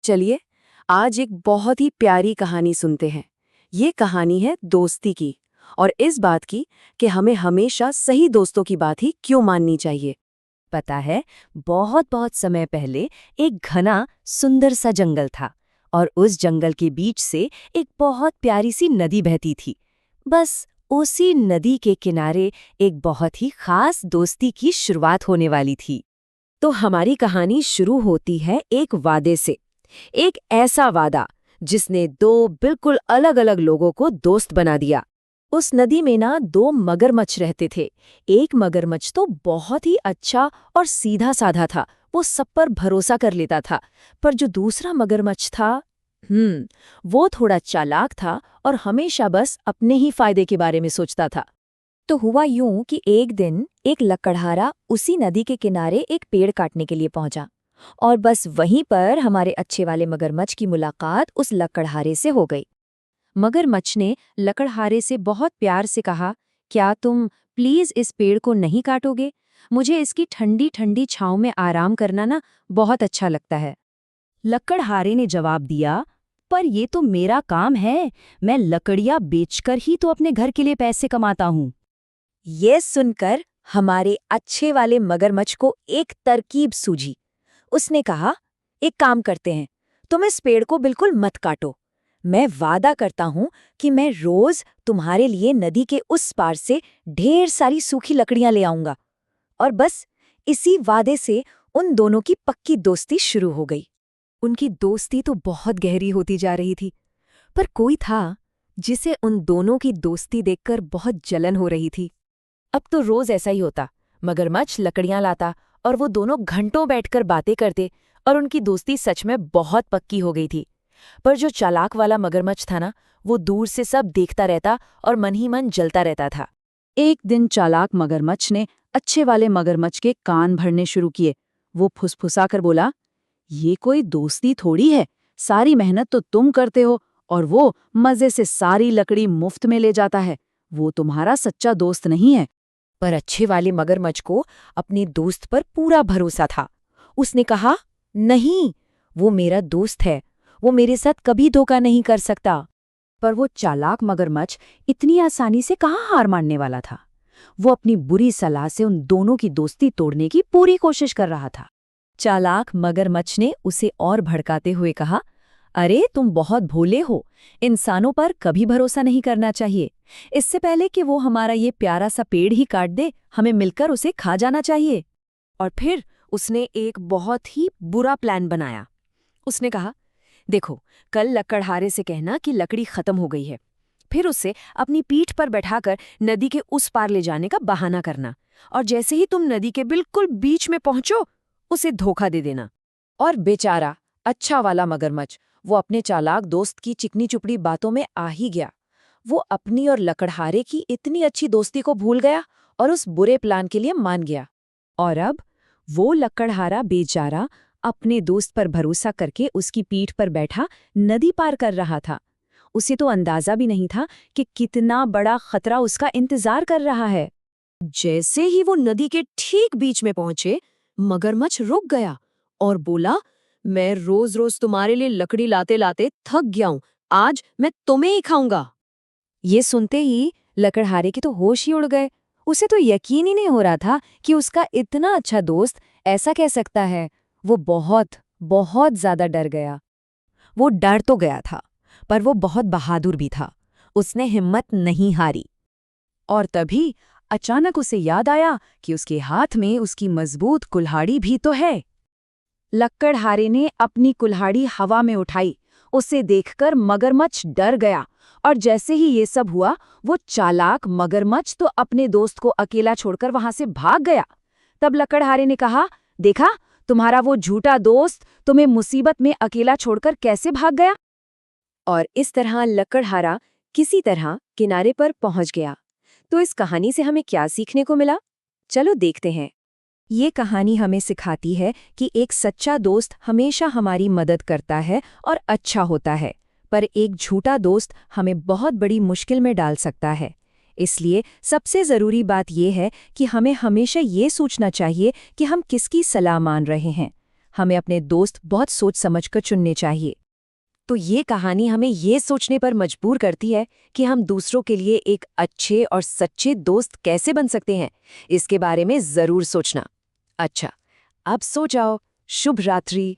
चलिए, आज एक बहुत ही प्यारी कहानी सुनते हैं। ये कहानी है दोस्ती की और इस बात की कि हमें हमेशा सही दोस्तों की बात ही क्यों माननी चाहिए। पता है, बहुत बहुत समय पहले एक घना सुंदर सा जंगल था और उस जंगल के बीच से एक बहुत प्यारी सी नदी बहती थी। बस उसी नदी के किनारे एक बहुत ही खास दोस्ती की शुरुआत होने वाली थी। तो हमारी कहानी शुरू होती है एक वादे से। एक ऐसा वादा जिसने दो बिल्कुल अलग-अलग लोगों को दोस्त बना दिया। उस नदी में ना दो मगरमच्छ रहते थे। एक मगरमच्छ तो बहुत ही अच्छा और सीधा साधा था, वो सब पर भरोसा कर लेता था। पर जो दूसरा मगरमच्छ था, वो थोड़ा चालाक था और हमेशा बस अपने ही फायदे के बारे में सोचता था। तो हुआ यूं कि एक दिन एक लकड़हारा उसी नदी के किनारे एक पेड़ काटने के लिए पहुंचा और बस वहीं पर हमारे अच्छे वाले मगरमच्छ की मुलाकात उस लकड़हारे से हो गई। मगरमच्छ ने लकड़हारे से बहुत प्यार से कहा, क्या तुम प्लीज इस पेड़ को नहीं काटोगे? मुझे इसकी ठंडी ठंडी छांव में आराम करना ना बहुत अच्छा लगता है। लकड़हारे ने जवाब दिया, पर ये तो मेरा काम है, मैं लकड़ियां बेचकर ही तो अपने घर के लिए पैसे कमाता हूँ। ये सुनकर हमारे अच्छे वाले मगरमच्छ को एक तरकीब सूझी। उसने कहा, एक काम करते हैं, तुम इस पेड़ को बिल्कुल मत काटो। मैं वादा करता हूं कि मैं रोज तुम्हारे लिए नदी के उस पार से ढेर सारी सूखी लकड़ियां ले आऊंगा। और बस इसी वादे से उन दोनों की पक्की दोस्ती शुरू हो गई। उनकी दोस्ती तो बहुत गहरी होती जा रही थी, पर कोई था जिसे उन दोनों की दोस्ती देखकर बहुत जलन हो रही थी। अब तो रोज ऐसा ही होता, मगरमच्छ लकड़ियां लाता और वो दोनों घंटों बैठकर बातें करते और उनकी दोस्ती सच में बहुत पक्की हो गई थी। पर जो चालाक वाला मगरमच्छ था ना, वो दूर से सब देखता रहता और मन ही मन जलता रहता था। एक दिन चालाक मगरमच्छ ने अच्छे वाले मगरमच्छ के कान भरने शुरू किए। वो फुसफुसाकर बोला, ये कोई दोस्ती थोड़ी है, सारी मेहनत तो तुम करते हो और वो मजे से सारी लकड़ी मुफ्त में ले जाता है। वो तुम्हारा सच्चा दोस्त नहीं है। पर अच्छे वाले मगरमच्छ को अपने दोस्त पर पूरा भरोसा था। उसने कहा, नहीं, वो मेरा दोस्त है, वो मेरे साथ कभी धोखा नहीं कर सकता। पर वो चालाक मगरमच्छ इतनी आसानी से कहाँ हार मानने वाला था। वो अपनी बुरी सलाह से उन दोनों की दोस्ती तोड़ने की पूरी कोशिश कर रहा था। चालाक मगरमच्छ ने उसे और भड़काते हुए कहा, अरे तुम बहुत भोले हो, इंसानों पर कभी भरोसा नहीं करना चाहिए। इससे पहले कि वो हमारा ये प्यारा सा पेड़ ही काट दे, हमें मिलकर उसे खा जाना चाहिए। और फिर उसने एक बहुत ही बुरा प्लान बनाया। उसने कहा, देखो, कल लकड़हारे से कहना कि लकड़ी खत्म हो गई है, फिर उसे अपनी पीठ पर बैठाकर नदी के उस पार ले जाने का बहाना करना, और जैसे ही तुम नदी के बिल्कुल बीच में पहुंचो, उसे धोखा दे देना। और बेचारा अच्छा वाला मगरमच्छ, वो अपने चालाक दोस्त की चिकनी चुपड़ी बातों में आ ही गया। वो अपनी और लकड़हारे की इतनी अच्छी दोस्ती को भूल गया और उस बुरे प्लान के लिए मान गया। और अब वो लकड़हारा बेचारा अपने दोस्त पर भरोसा करके उसकी पीठ पर बैठा नदी पार कर रहा था। उसे तो अंदाजा भी नहीं था कि कितना बड़ा खतरा उसका इंतजार कर रहा है। जैसे ही वो नदी के ठीक बीच में पहुंचे, मगरमच्छ रुक गया और बोला, मैं रोज रोज तुम्हारे लिए लकड़ी लाते लाते थक गया हूं, आज मैं तुम्हें ही खाऊंगा। ये सुनते ही लकड़हारे के तो होश ही उड़ गए। उसे तो यकीन ही नहीं हो रहा था कि उसका इतना अच्छा दोस्त ऐसा कह सकता है। वो बहुत बहुत ज्यादा डर गया। वो डर तो गया था, पर वो बहुत बहादुर भी था। उसने हिम्मत नहीं हारी। और तभी अचानक उसे याद आया कि उसके हाथ में उसकी मजबूत कुल्हाड़ी भी तो है। लकड़हारे ने अपनी कुल्हाड़ी हवा में उठाई। उसे देखकर मगरमच्छ डर गया और जैसे ही ये सब हुआ, वो चालाक मगरमच्छ तो अपने दोस्त को अकेला छोड़कर वहां से भाग गया। तब लकड़हारे ने कहा, देखा, तुम्हारा वो झूठा दोस्त तुम्हें मुसीबत में अकेला छोड़कर कैसे भाग गया। और इस तरह लकड़हारा किसी तरह किनारे पर पहुंच गया। तो इस कहानी से हमें क्या सीखने को मिला? चलो देखते हैं। ये कहानी हमें सिखाती है कि एक सच्चा दोस्त हमेशा हमारी मदद करता है और अच्छा होता है, पर एक झूठा दोस्त हमें बहुत बड़ी मुश्किल में डाल सकता है। इसलिए सबसे ज़रूरी बात यह है कि हमें हमेशा ये सोचना चाहिए कि हम किसकी सलाह मान रहे हैं। हमें अपने दोस्त बहुत सोच समझकर चुनने चाहिए। तो ये कहानी हमें ये सोचने पर मजबूर करती है कि हम दूसरों के लिए एक अच्छे और सच्चे दोस्त कैसे बन सकते हैं। इसके बारे में जरूर सोचना। अच्छा, अब सो जाओ। शुभ रात्रि।